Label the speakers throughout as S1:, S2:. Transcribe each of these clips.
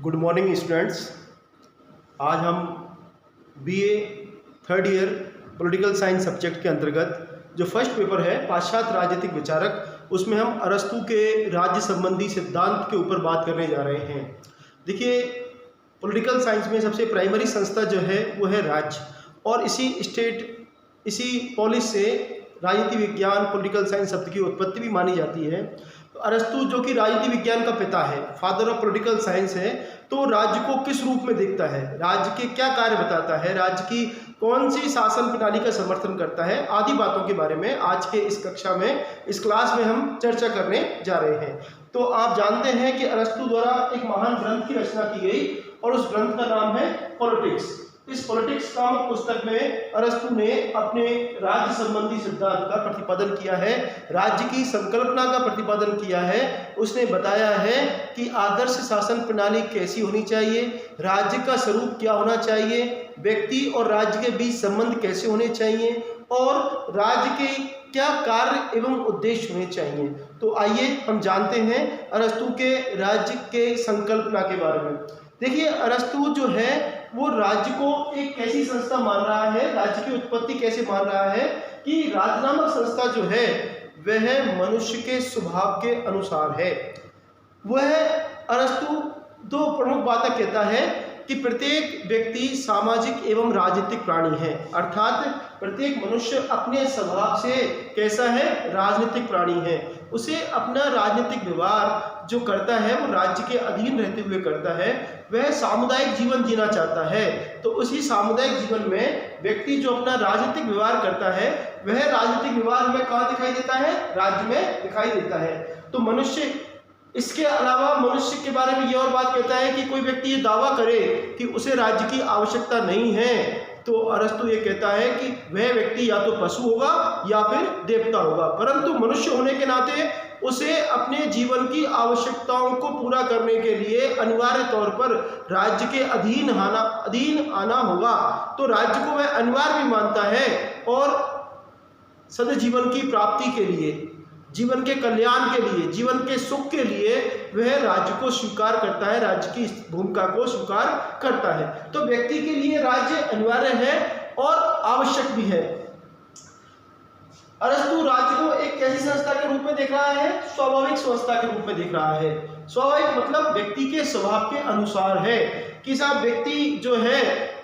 S1: Good morning students. आज हम BA third year political science subject के अंतर्गत जो फर्स्ट पेपर है पाश्चात्य राजनीतिक विचारक, उसमें हम अरस्तू के राज्य संबंधी सिद्धांत के ऊपर बात करने जा रहे हैं। देखिए, पॉलिटिकल साइंस में सबसे प्राइमरी संस्था जो है वो है राज्य, और इसी पॉलिस से राजनीति विज्ञान पॉलिटिकल साइंस शब्द की उत्पत्ति भी मानी जाती है। तो अरस्तू जो कि राजनीति विज्ञान का पिता है, फादर ऑफ पॉलिटिकल साइंस है, तो राज्य को किस रूप में देखता है, राज्य के क्या कार्य बताता है, राज्य की कौन सी शासन प्रणाली का समर्थन करता है, आदि बातों के बारे में आज के इस कक्षा में, इस क्लास में हम चर्चा करने जा रहे हैं। तो आप जानते हैं कि अरस्तू द्वारा एक महान ग्रंथ की रचना की गई और उस ग्रंथ का नाम है पॉलिटिक्स। इस पॉलिटिक्स नामक पुस्तक में अरस्तू ने अपने राज्य संबंधी सिद्धांत का प्रतिपादन किया है, राज्य की संकल्पना का प्रतिपादन किया है। उसने बताया है कि आदर्श शासन प्रणाली कैसी होनी चाहिए, राज्य का स्वरूप क्या होना चाहिए, व्यक्ति और राज्य के बीच संबंध कैसे होने चाहिए, और राज्य के क्या कार्य एवं उद्देश्य होने चाहिए। तो आइए हम जानते हैं अरस्तू के राज्य के संकल्पना के बारे में। देखिए, अरस्तू जो है वो राज्य को एक कैसी संस्था मान रहा है, राज्य की उत्पत्ति कैसे मान रहा है कि राज्य नामक संस्था जो है वह मनुष्य के स्वभाव के अनुसार है। वह अरस्तू दो प्रमुख बातें कहता है कि प्रत्येक व्यक्ति सामाजिक एवं राजनीतिक प्राणी है, अर्थात प्रत्येक मनुष्य अपने स्वभाव से कैसा है, राजनीतिक प्राणी है। उसे अपना राजनीतिक व्यवहार जो करता है वो राज्य के अधीन रहते हुए करता है। वह सामुदायिक जीवन जीना चाहता है, तो उसी सामुदायिक जीवन में व्यक्ति जो अपना राजनीतिक व्यवहार करता है वह राजनीतिक व्यवहार में कहाँ दिखाई देता है, राज्य में दिखाई देता है। तो मनुष्य, इसके अलावा मनुष्य के बारे में ये और बात कहता है कि कोई व्यक्ति ये दावा करे कि उसे राज्य की आवश्यकता नहीं है, तो अरस्तू ये कहता है कि वह व्यक्ति या तो पशु होगा या फिर देवता होगा, परंतु मनुष्य होने के नाते उसे अपने जीवन की आवश्यकताओं को पूरा करने के लिए अनिवार्य तौर पर राज्य के अधीन आना होगा। तो राज्य को वह अनिवार्य भी मानता है और सद्जीवन की प्राप्ति के लिए, जीवन के कल्याण के लिए, जीवन के सुख के लिए वह राज्य को स्वीकार करता है, राज्य की भूमिका को स्वीकार करता है। तो व्यक्ति के लिए राज्य अनिवार्य है और आवश्यक भी है। अरस्तू राज्य को एक कैसी संस्था के रूप में देख रहा है, स्वाभाविक संस्था के रूप में देख रहा है। स्वाभाविक मतलब व्यक्ति के स्वभाव के अनुसार है कि साहब व्यक्ति जो है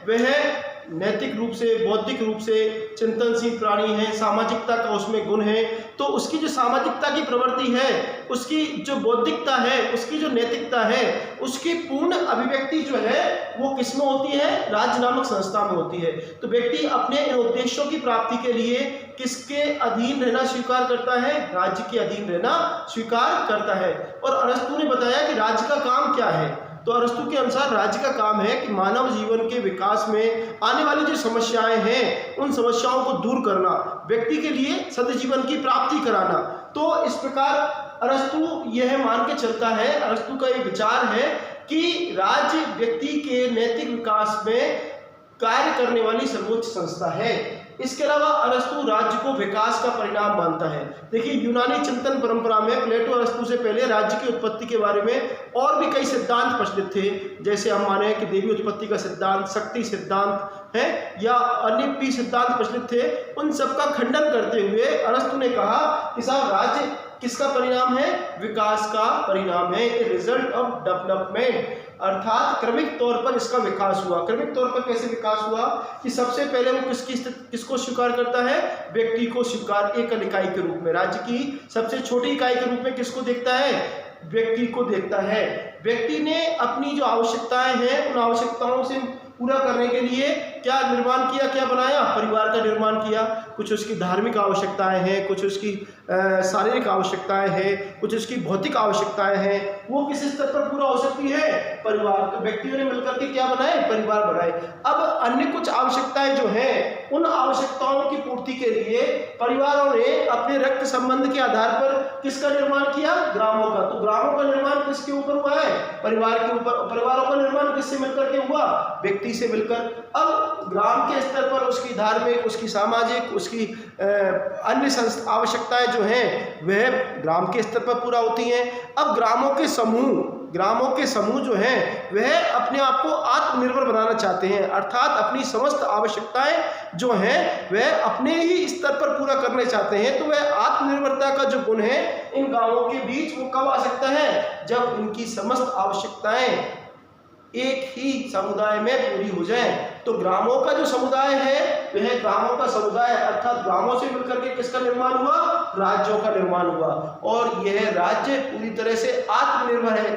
S1: वह नैतिक रूप से, बौद्धिक रूप से चिंतनशील प्राणी है, सामाजिकता का उसमें गुण है, तो उसकी जो सामाजिकता की प्रवृत्ति है, उसकी जो बौद्धिकता है, उसकी जो नैतिकता है, उसकी पूर्ण अभिव्यक्ति जो है वो किसमें होती है, राज्य नामक संस्था में होती है। तो व्यक्ति अपने इन उद्देश्यों की प्राप्ति के लिए किसके अधीन रहना स्वीकार करता है, राज्य के अधीन रहना स्वीकार करता है। और अरस्तू ने बताया कि राज्य का काम क्या है। तो अरस्तू के अनुसार राज्य का काम है कि मानव जीवन के विकास में आने वाली जो समस्याएं हैं उन समस्याओं को दूर करना, व्यक्ति के लिए सद्जीवन की प्राप्ति कराना। तो इस प्रकार अरस्तू यह मान के चलता है, अरस्तू का ये विचार है कि राज्य व्यक्ति के नैतिक विकास में कार्य करने वाली सर्वोच्च संस्था है। इसके अलावा अरस्तू राज्य को विकास का परिणाम मानता है। देखिए, यूनानी चिंतन परंपरा में प्लेटो अरस्तू से पहले राज्य की उत्पत्ति के बारे में और भी कई सिद्धांत प्रचलित थे, जैसे हम माने कि देवी उत्पत्ति का सिद्धांत, शक्ति सिद्धांत है या अन्य भी सिद्धांत प्रचलित थे। उन सबका खंडन करते हुए अरस्तू ने कहा कि साहब राज्य किसका परिणाम है, विकास का परिणाम है, ए रिजल्ट ऑफ डेवलपमेंट, अर्थात क्रमिक तौर पर इसका विकास हुआ। क्रमिक तौर पर कैसे विकास हुआ कि सबसे पहले वो किसको स्वीकार करता है, व्यक्ति को स्वीकार, एकल इकाई के रूप में, राज्य की सबसे छोटी इकाई के रूप में किसको देखता है, व्यक्ति को देखता है। व्यक्ति ने अपनी जो आवश्यकताएं हैं उन आवश्यकताओं से पूरा करने के लिए क्या निर्माण किया, क्या बनाया, परिवार का निर्माण किया। कुछ उसकी धार्मिक आवश्यकताएं हैं, कुछ उसकी शारीरिक आवश्यकताएं हैं, कुछ उसकी भौतिक आवश्यकताएं हैं। वो किस स्तर पर पूरा हो सकती है, परिवार, तो व्यक्तियों ने मिलकर के क्या बनाए, परिवार बनाए। अब अन्य कुछ आवश्यकताएं जो हैं उन आवश्यकताओं की पूर्ति के लिए परिवारों ने अपने रक्त संबंध के आधार पर किसका निर्माण किया, ग्रामों का। तो ग्रामों का निर्माण किसके ऊपर हुआ है, परिवार के ऊपर। परिवारों का निर्माण किससे मिलकर के हुआ, व्यक्ति से मिलकर। अब ग्राम के स्तर पर उसकी धार्मिक, उसकी सामाजिक, उसकी अन्य आवश्यकताएं जो हैं वह ग्राम के स्तर पर पूरा होती हैं। अब ग्रामों के समूह ग्रामों के समूह जो हैं वह अपने आप को आत्मनिर्भर बनाना चाहते हैं, अर्थात अपनी समस्त आवश्यकताएं जो हैं वह अपने ही स्तर पर पूरा करना चाहते हैं। तो वह आत्मनिर्भरता का जो गुण है इन गांवों के बीच वो कब आ सकता है, जब इनकी समस्त आवश्यकताएं एक ही समुदाय में पूरी हो जाए। तो ग्रामों का जो समुदाय है वह ग्रामों का समुदाय अर्थात ग्रामों से मिलकर के किसका निर्माण हुआ, राज्यों का निर्माण हुआ, और यह राज्य पूरी तरह से आत्मनिर्भर है,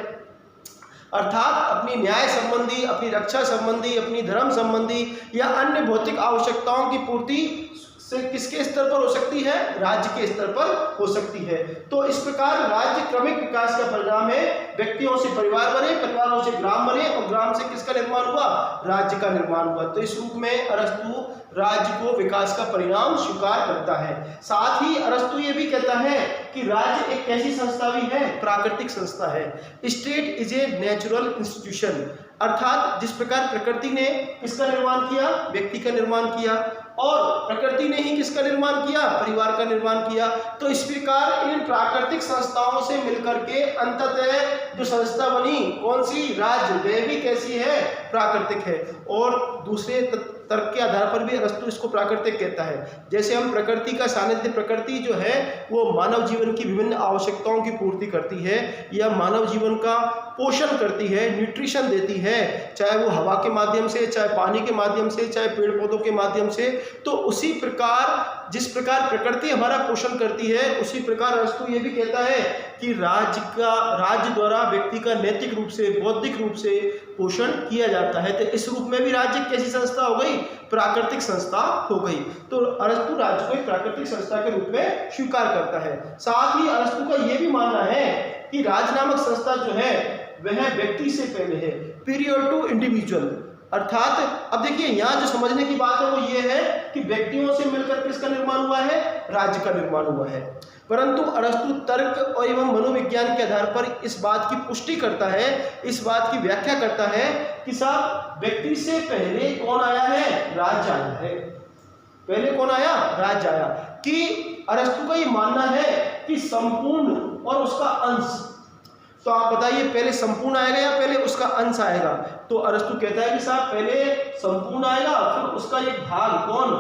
S1: अर्थात अपनी न्याय संबंधी, अपनी रक्षा संबंधी, अपनी धर्म संबंधी या अन्य भौतिक आवश्यकताओं की पूर्ति से किसके स्तर पर हो सकती है, राज्य के स्तर पर हो सकती है। तो इस प्रकार राज्य क्रमिक विकास का परिणाम है, व्यक्तियों से परिवार बने, परिवारों से ग्राम बने और ग्राम से किसका निर्माण हुआ, राज्य का निर्माण हुआ। तो इस रूप में अरस्तु राज्य को विकास का परिणाम स्वीकार करता है। साथ ही अरस्तु ये भी कहता है कि राज्य एक कैसी संस्था भी है, प्राकृतिक संस्था है। State is a natural institution, अर्थात जिस प्रकार प्रकृति ने किसका निर्माण किया, व्यक्ति का निर्माण किया, और प्रकृति ने ही किसका निर्माण किया, परिवार का निर्माण किया। तो इस प्रकार इन प्राकृतिक संस्थाओं से मिलकर के अंततः जो संस्था बनी कौन सी, राज्य, वह भी कैसी है, प्राकृतिक है। और दूसरे तर्क के आधार पर भी अरस्तु इसको प्राकृतिक कहता है। जैसे हम प्रकृति का सानिध्य, प्रकृति जो है वो मानव जीवन की विभिन्न आवश्यकताओं की पूर्ति करती है या मानव जीवन का पोषण करती है, न्यूट्रिशन देती है, चाहे वो हवा के माध्यम से, चाहे पानी के माध्यम से, चाहे पेड़ पौधों के माध्यम से। तो उसी प्रकार जिस प्रकार प्रकृति हमारा पोषण करती है उसी प्रकार अरस्तु ये भी कहता है कि राज्य द्वारा व्यक्ति का नैतिक रूप से, बौद्धिक रूप से पोषण किया जाता है। तो इस रूप में भी राज्य कैसी संस्था हो गई, प्राकृतिक संस्था हो गई। तो अरस्तु राज्य को एक प्राकृतिक संस्था के रूप में स्वीकार करता है। साथ ही अरस्तु का यह भी मानना है कि राज नामक संस्था जो है वह व्यक्ति से पहले है, पीरियड टू इंडिविजुअल, अर्थात अब देखिए यहाँ जो समझने की बात है वो ये है कि व्यक्तियों से मिलकर किसका निर्माण हुआ है, राज्य का निर्माण हुआ है। परंतु अरस्तु तर्क और एवं मनोविज्ञान के आधार पर इस बात की पुष्टि करता है, इस बात की व्याख्या करता है कि साहब व्यक्ति से पहले कौन आया है, राज्य आया है। पहले कौन आया, राज्य आया। कि अरस्तु का ये मानना है कि संपूर्ण और उसका अंश, तो आप बताइए पहले संपूर्ण आएगा या पहले उसका अंश आएगा। तो अरस्तु कहता है कि साहब पहले संपूर्ण आएगा फिर उसका एक भाग, कौन,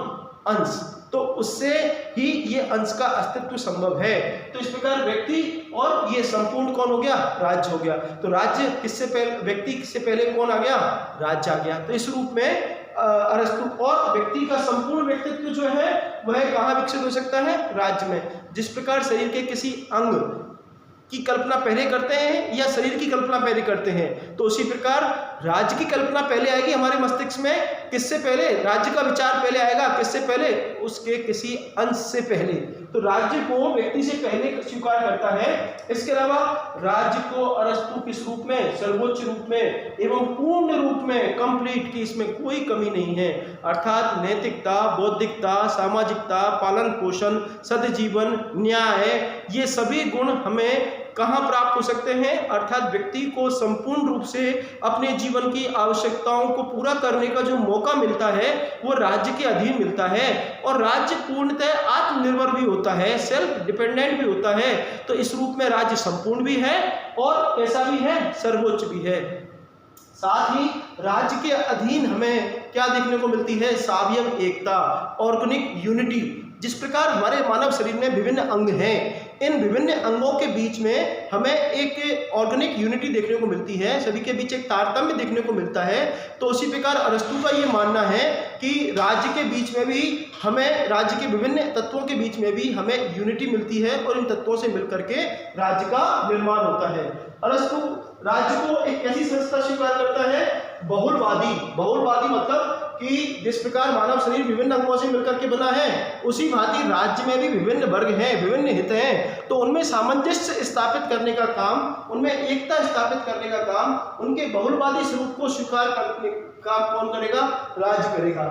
S1: अंश, तो उससे ही ये अंश का अस्तित्व संभव है। तो इस प्रकार व्यक्ति और ये संपूर्ण कौन हो गया, राज्य हो गया। तो राज्य किससे पहले, व्यक्ति से पहले कौन आ गया, राज्य आ गया। तो इस रूप में अरस्तु और व्यक्ति का संपूर्ण व्यक्तित्व जो है वह कहाँ विकसित हो सकता है, राज्य में। जिस प्रकार शरीर के किसी अंग की कल्पना पहले करते हैं या शरीर की कल्पना पहले करते हैं, तो उसी प्रकार राज्य की कल्पना पहले आएगी हमारे मस्तिष्क में, किससे पहले, राज्य का विचार पहले आएगा, किससे पहले, उसके किसी अंश से पहले। तो राज्य को व्यक्ति से पहले स्वीकार करता है। इसके अलावा राज्य को अरस्तु किस रूप में, सर्वोच्च रूप में एवं पूर्ण रूप में, कंप्लीट, की इसमें कोई कमी नहीं है, अर्थात नैतिकता, बौद्धिकता, सामाजिकता, पालन पोषण, सद्जीवन, न्याय, ये सभी गुण हमें कहाँ प्राप्त हो सकते हैं, अर्थात व्यक्ति को संपूर्ण रूप से अपने जीवन की आवश्यकताओं को पूरा करने का जो मौका मिलता है वो राज्य के अधीन मिलता है। और राज्य पूर्णतः आत्मनिर्भर भी होता है, सेल्फ डिपेंडेंट भी होता है। तो इस रूप में राज्य संपूर्ण भी है और कैसा भी है, सर्वोच्च भी है। साथ ही राज्य के अधीन हमें क्या देखने को मिलती है, सावयव एकता, ऑर्गेनिक यूनिटी। जिस प्रकार हमारे मानव शरीर में विभिन्न अंग हैं, इन विभिन्न अंगों के बीच में हमें एक ऑर्गेनिक यूनिटी देखने को मिलती है, सभी के बीच एक तारतम्य देखने को मिलता है। तो उसी प्रकार अरस्तु का ये मानना है कि राज्य के बीच में भी हमें, राज्य के विभिन्न तत्वों के बीच में भी हमें यूनिटी मिलती है और इन तत्वों से मिलकर के राज्य का निर्माण होता है। अरस्तु राज्य को एक ऐसी संस्था स्वीकार करता है बहुलवादी। बहुलवादी मतलब कि जिस प्रकार मानव शरीर विभिन्न अंगों से मिलकर के बना है, उसी भांति राज्य में भी विभिन्न वर्ग हैं, विभिन्न हित हैं। तो उनमें सामंजस्य स्थापित करने का काम, उनमें एकता स्थापित करने का काम, उनके बहुलवादी स्वरूप को स्वीकार करने का कौन करेगा, राज्य करेगा।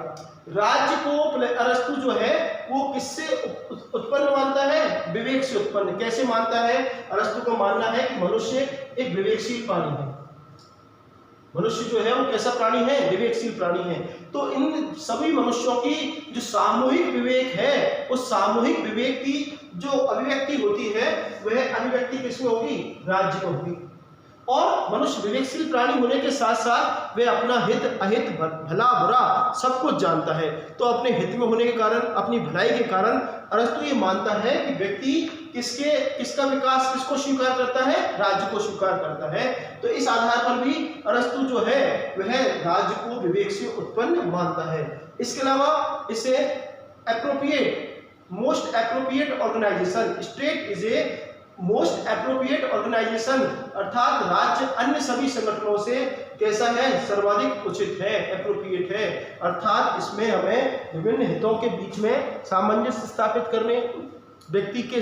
S1: राज्य को अरस्तु जो है वो किससे उत्पन्न मानता है, विवेक से उत्पन्न। कैसे मानता है, अरस्तु को मानना है कि मनुष्य एक विवेकशील प्राणी है। मनुष्य जो है वो कैसा प्राणी है, विवेकशील प्राणी है। तो इन सभी मनुष्यों की जो सामूहिक विवेक है, उस सामूहिक विवेक की जो अभिव्यक्ति होती है वह अभिव्यक्ति किसमें होगी, राज्य में होगी। और मनुष्य विवेकशील प्राणी होने के साथ साथ वे अपना हित अहित भला बुरा सब कुछ जानता है। तो अपने हित में होने के कारण, अपनी भलाई के कारण अरस्तु ये मानता है कि व्यक्ति किसका विकास किसको स्वीकार करता है, राज्य को स्वीकार करता है। तो इस आधार पर भी अरस्तु जो है वह राज्य को विवेक से उत्पन्न मानता है। इसके अलावा इसे most appropriate organization, state is a most appropriate organization, अर्थात राज्य अन्य सभी संगठनों से कैसा है, सर्वाधिक उचित है, एप्रोप्रिएट है। अर्थात इसमें हमें विभिन्न हितों के बीच में सामंजस्य स्थापित करने, व्यक्ति के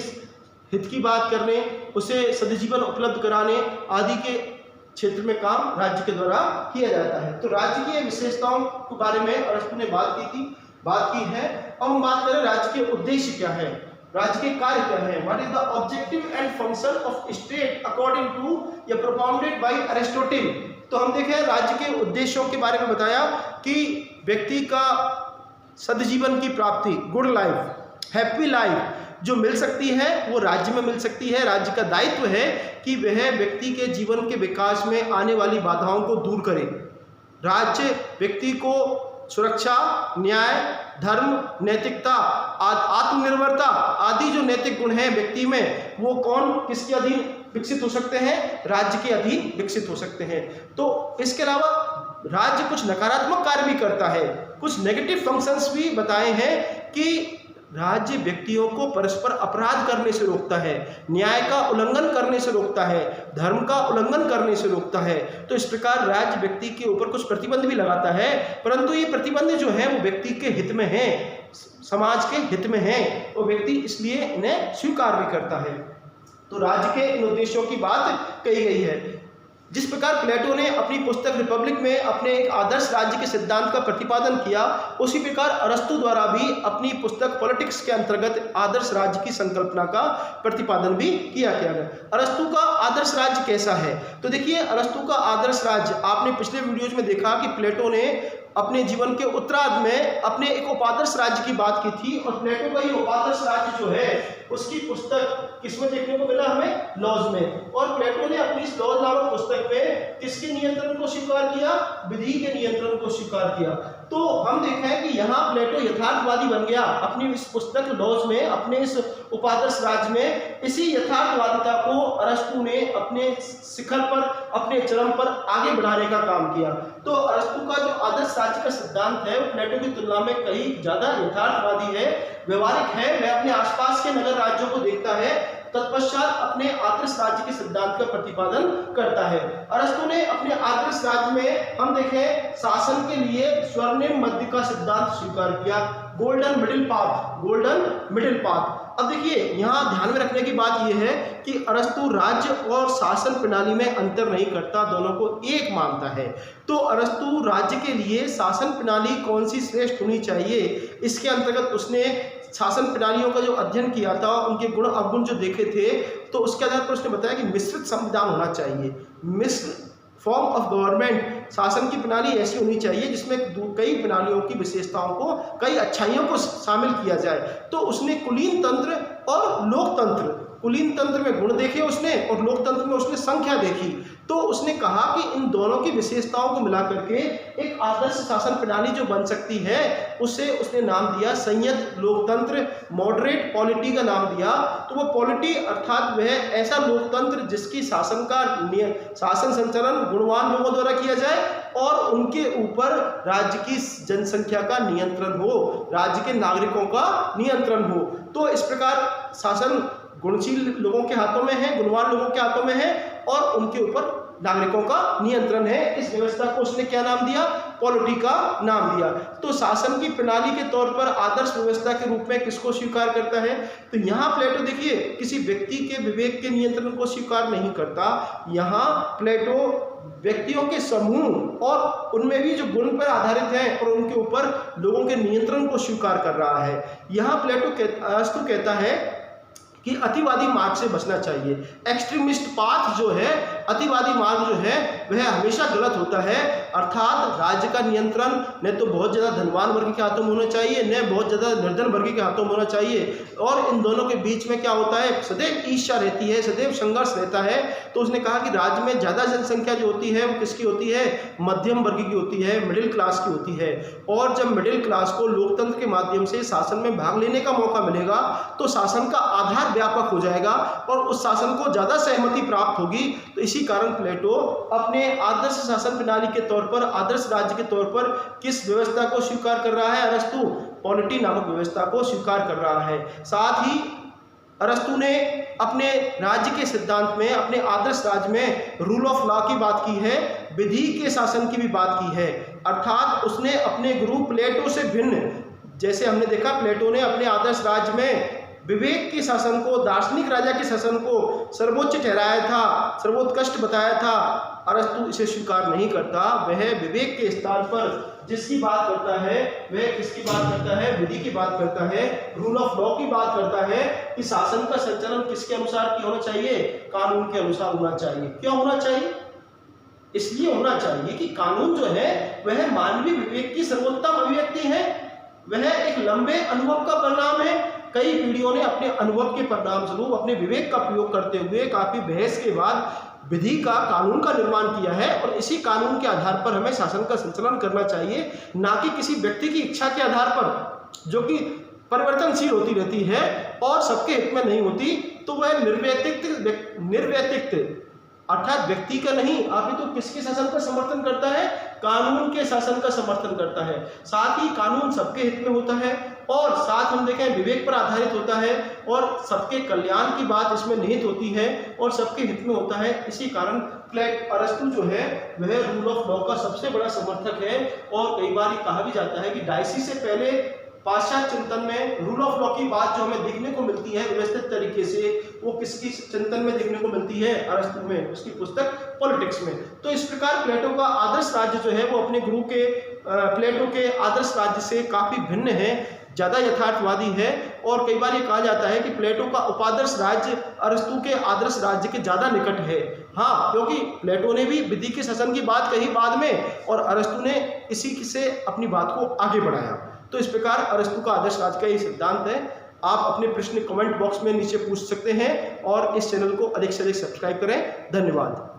S1: हित की बात करने, उसे सदजीवन उपलब्ध कराने आदि के क्षेत्र में काम राज्य के द्वारा किया जाता है। तो राज्य की विशेषताओं के बारे में अरस्तु ने बात की है। अब हम बात करें राज्य के उद्देश्य क्या है, राज्य के कार्य क्या है। What is the objective and function of state according to या प्रोपाउंडेड बाय अरिस्टोटल। तो हम देखें राज्य के उद्देश्यों के बारे में बताया कि व्यक्ति का सदजीवन की प्राप्ति, गुड लाइफ, हैप्पी लाइफ जो मिल सकती है वो राज्य में मिल सकती है। राज्य का दायित्व है कि वह व्यक्ति के जीवन के विकास में आने वाली बाधाओं को दूर करे। राज्य व्यक्ति को सुरक्षा, न्याय, धर्म, नैतिकता, आत्मनिर्भरता आदि जो नैतिक गुण हैं व्यक्ति में, वो कौन किसके अधीन विकसित हो सकते हैं, राज्य के अधीन विकसित हो सकते हैं। तो इसके अलावा राज्य कुछ नकारात्मक कार्य भी करता है, कुछ नेगेटिव फंक्शंस भी बताए हैं कि राज्य व्यक्तियों को परस्पर अपराध करने से रोकता है, न्याय का उल्लंघन करने से रोकता है, धर्म का उल्लंघन करने से रोकता है। तो इस प्रकार राज्य व्यक्ति के ऊपर कुछ प्रतिबंध भी लगाता है, परंतु ये प्रतिबंध जो है वो व्यक्ति के हित में है, समाज के हित में है, वो व्यक्ति इसलिए इन्हें स्वीकार भी करता है। तो राज्य के इन उद्देश्यों की बात कही गई है। जिस प्रकार प्लेटो ने अपनी पुस्तक रिपब्लिक में अपने एक आदर्श राज्य के सिद्धांत का प्रतिपादन किया, उसी प्रकार अरस्तु द्वारा भी अपनी पुस्तक पॉलिटिक्स के अंतर्गत आदर्श राज्य की संकल्पना का प्रतिपादन भी किया गया। अरस्तु का आदर्श राज्य कैसा है, तो देखिए अरस्तु का आदर्श राज्य आपने पिछले वीडियोज में देखा कि प्लेटो ने अपने जीवन के उत्तरार्ध में अपने एक उपादर्श राज्य की बात की थी, और प्लेटो का ये उपादर्श राज्य जो है उसकी पुस्तक किसमें देखने को मिला हमें, लॉज में। और प्लेटो ने अपनी इस लॉज नामक पुस्तक में किसके नियंत्रण को स्वीकार किया, विधि के नियंत्रण को स्वीकार किया। तो हम देखें कि यहाँ प्लेटो यथार्थवादी बन गया अपनी इस पुस्तक लॉज में, अपने इस उपादर्श राज्य में। इसी यथार्थवादिता को अरस्तु ने अपने शिखर पर, अपने चरम पर आगे बढ़ाने का काम किया। तो अरस्तु का जो आदर्श राज्य का सिद्धांत है वो प्लेटो की तुलना में कहीं ज्यादा यथार्थवादी है, व्यवहारिक है। वह अपने आसपास के नगर राज्यों को देखता है, तत्पश्चात अपने आदर्श राज्य के सिद्धांत का प्रतिपादन करता है। अरस्तु ने अपने आदर्श राज्य में हम देखें शासन के लिए स्वर्णिम मध्य का सिद्धांत स्वीकार किया, गोल्डन मिडिल पाथ। अब देखिए यहाँ ध्यान में रखने की बात यह है कि अरस्तु राज्य और शासन प्रणाली में अंतर नहीं करता, दोनों को एक मानता है। तो अरस्तु राज्य के लिए शासन प्रणाली कौन सी श्रेष्ठ होनी चाहिए, इसके अंतर्गत उसने शासन प्रणालियों का जो अध्ययन किया था, उनके गुण अवगुण जो देखे थे, तो उसके आधार पर उसने बताया कि मिश्रित संविधान होना चाहिए, मिश्र फॉर्म ऑफ गवर्नमेंट। शासन की प्रणाली ऐसी होनी चाहिए जिसमें कई प्रणालियों की विशेषताओं को, कई अच्छाइयों को शामिल किया जाए। तो उसने कुलीन तंत्र और लोकतंत्र, कुलीन तंत्र में गुण देखे उसने और लोकतंत्र में उसने संख्या देखी। तो उसने कहा कि इन दोनों की विशेषताओं को मिला करके एक आदर्श शासन प्रणाली जो बन सकती है, उसे उसने नाम दिया संयत लोकतंत्र, मॉडरेट पॉलिटी का नाम दिया। तो वो पॉलिटी अर्थात वह ऐसा लोकतंत्र जिसकी शासन संचालन गुणवान लोगों द्वारा किया जाए और उनके ऊपर राज्य की जनसंख्या का नियंत्रण हो, राज्य के नागरिकों का नियंत्रण हो। तो इस प्रकार शासन गुणशील लोगों के हाथों में है, गुणवान लोगों के हाथों में है और उनके ऊपर नागरिकों का नियंत्रण है। इस व्यवस्था को उसने क्या नाम दिया, पॉलिटी का नाम दिया। तो शासन की प्रणाली के तौर पर आदर्श व्यवस्था के रूप में किसको स्वीकार करता है, तो यहाँ प्लेटो देखिए किसी व्यक्ति के विवेक के नियंत्रण को स्वीकार नहीं करता। यहाँ प्लेटो व्यक्तियों के समूह और उनमें भी जो गुण पर आधारित हैं और उनके ऊपर लोगों के नियंत्रण को स्वीकार कर रहा है। यहाँ प्लेटो अरस्तु कहता है कि अतिवादी मार्ग से बचना चाहिए, एक्सट्रीमिस्ट पाथ जो है अतिवादी मार्ग जो है वह हमेशा गलत होता है। अर्थात राज्य का नियंत्रण न तो बहुत ज़्यादा धनवान वर्ग के हाथों में होना चाहिए, न बहुत ज़्यादा निर्धन वर्ग के हाथों में होना चाहिए, और इन दोनों के बीच में क्या होता है, सदैव ईर्ष्या रहती है, सदैव संघर्ष रहता है। तो उसने कहा कि राज्य में ज़्यादा जनसंख्या जो होती है वो किसकी होती है, मध्यम वर्ग की होती है, मिडिल क्लास की होती है। और जब मिडिल क्लास को लोकतंत्र के माध्यम से शासन में भाग लेने का मौका मिलेगा तो शासन का आधार व्यापक हो जाएगा और उस शासन को ज़्यादा सहमति प्राप्त होगी। तो इसी कारण प्लेटो अपने आदर्श शासन प्रणाली के तौर पर, आदर्श राज्य के तौर पर किस व्यवस्था को स्वीकार कर रहा है, अरस्तु पॉलिटी नामक व्यवस्था को स्वीकार कर रहा है। साथ ही अरस्तु ने अपने राज्य के सिद्धांत में, अपने आदर्श राज्य में रूल ऑफ लॉ की बात की है, विधि के शासन की भी बात की है। अर्थात उसने अपने गुरु प्लेटो से भिन्न, जैसे हमने देखा प्लेटो ने अपने आदर्श राज्य में विवेक के शासन को, दार्शनिक राजा के शासन को सर्वोच्च ठहराया था, सर्वोत्कृष्ट बताया था। अरस्तु इसे स्वीकार नहीं करता। वह विवेक के स्थान पर जिसकी बात करता है वह किसकी बात करता है, विधि की बात करता है, रूल ऑफ लॉ की बात करता है कि शासन का संचालन किसके अनुसार क्यों होना चाहिए, कानून के अनुसार होना चाहिए। क्यों होना चाहिए? इसलिए होना चाहिए कि कानून जो है वह मानवीय विवेक की सर्वोत्तम अभिव्यक्ति है, वह एक लंबे अनुभव का परिणाम है। कई पीढ़ियों ने अपने अनुभव के परिणाम स्वरूप अपने विवेक का प्रयोग करते हुए काफी बहस के बाद विधि का, कानून का निर्माण किया है, और इसी कानून के आधार पर हमें शासन का संचालन करना चाहिए, ना कि किसी व्यक्ति की इच्छा के आधार पर, जो कि परिवर्तनशील होती रहती है और सबके हित में नहीं होती। तो वह निर्व्यतिरिक्त अर्थात व्यक्ति का नहीं, आप तो किसके शासन का समर्थन करता है, कानून के शासन का समर्थन करता है। साथ ही कानून सबके हित में होता है और साथ हम देखें विवेक पर आधारित होता है और सबके कल्याण की बात इसमें निहित होती है और सबके हित में होता है। इसी कारण अरस्तु जो है वह रूल ऑफ लॉ का सबसे बड़ा समर्थक है। और कई बार ये कहा भी जाता है कि डायसी से पहले पाश्चात्य चिंतन में रूल ऑफ लॉ की बात जो हमें देखने को मिलती है व्यवस्थित तरीके से, वो किसकी चिंतन में देखने को मिलती है, अरस्तु में, उसकी पुस्तक पॉलिटिक्स में। तो इस प्रकार प्लेटो का आदर्श राज्य जो है वो अपने गुरु के प्लेटो के आदर्श राज्य से काफी भिन्न है, ज्यादा यथार्थवादी है। और कई बार ये कहा जाता है कि प्लेटो का उपादर्श राज्य अरस्तु के आदर्श राज्य के ज्यादा निकट है। हाँ, क्योंकि प्लेटो ने भी विधि के शासन की बात कही बाद में और अरस्तु ने इसी से अपनी बात को आगे बढ़ाया। तो इस प्रकार अरस्तु का आदर्श राज्य का ये सिद्धांत है। आप अपने प्रश्न कमेंट बॉक्स में नीचे पूछ सकते हैं और इस चैनल को अधिक से अधिक सब्सक्राइब करें। धन्यवाद।